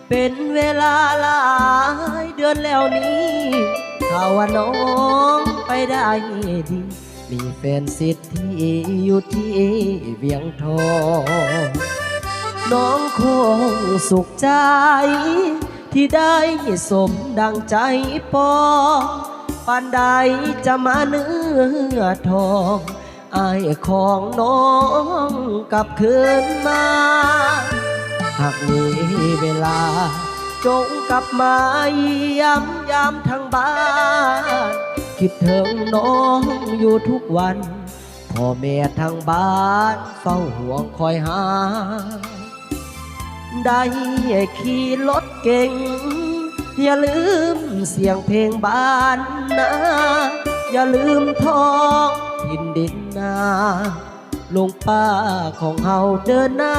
เป็นเวลาหลายเดือนแล้วนี้ข่าวว่าน้องไปได้ดีมีแฟนสิทธิ์ที่อยู่ที่เวียงทองน้องคงสุขใจที่ได้สมดังใจปองปานใดจะมาเนื้อทองอายของน้องกลับคืนมาหากมีเวลาจงกลับมาย้ำทางบ้านคิดถึงน้องอยู่ทุกวันพ่อแม่ทางบ้านเฝ้าห่วงคอยหาได้ขี่รถเก่งอย่าลืมเสียงเพลงบ้านนะอย่าลืมท้องถิ่นดินนาลุงป้าของเฮาเดินหน้า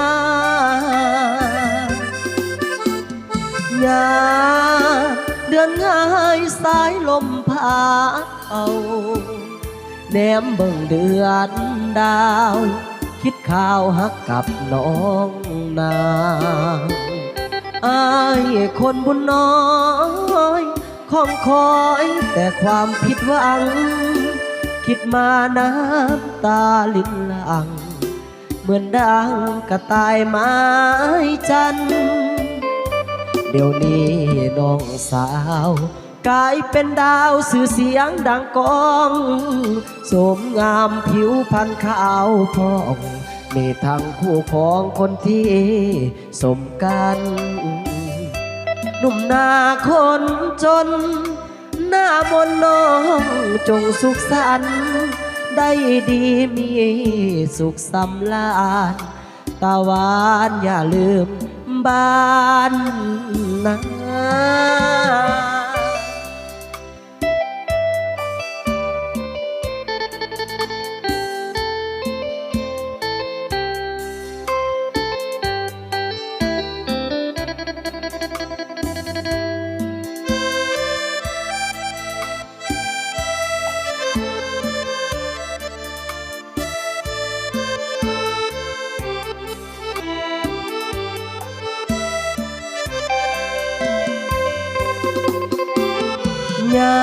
อย่าเดือนง่ายสายลมพาเอาแนมเบิ่งเดือนดาวคิดข่าวฮักกับน้องนางอายคนบุญน้อยคงคอยแต่ความผิดหวังคิดมาน้ำตาลิ้นหลังเหมือนดังกระต่ายไม้จันเดี๋ยวนี้น้องสาวกลายเป็นดาวสื่อเสียงดังก้องสมงามผิวพรรณขาวผ่องมีทั้งคู่ของคนที่สมกันหนุ่มหน้าคนจนหน้ามนน้องจงสุขสันต์ได้ดีมีสุขสำราญตาหวานอย่าลืมบ้านนะยา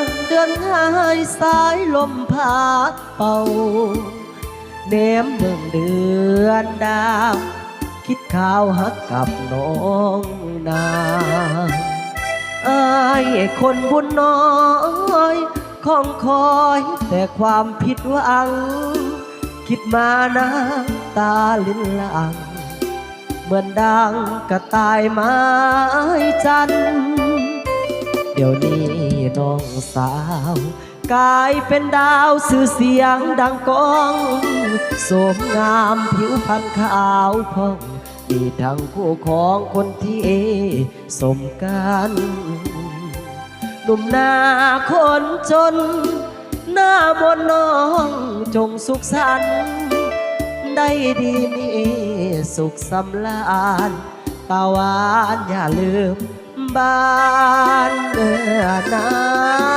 มเดือนหายสายลมพาเป่าแนมเบิ่งเดือนดาวคิดข่าวฮักกับน้องนางอายคนบุญน้อยคงคอยแต่ความผิดหวังคิดมาน้ำตาลิ้นหลังเหมือนดังกระต่ายไม้จันเดี๋ยวนี้น้องสาวกลายเป็นดาวสื่อเสียงดังก้องสมงามผิวพรรณขาวผ่องมีทั้งคู่ของคนที่สมกันหนุ่มหน้าคนจนหน้ามนน้องจงสุขสันต์ได้ดีมีสุขสำราญตาหวานอย่าลืมบ้านเนื้อนา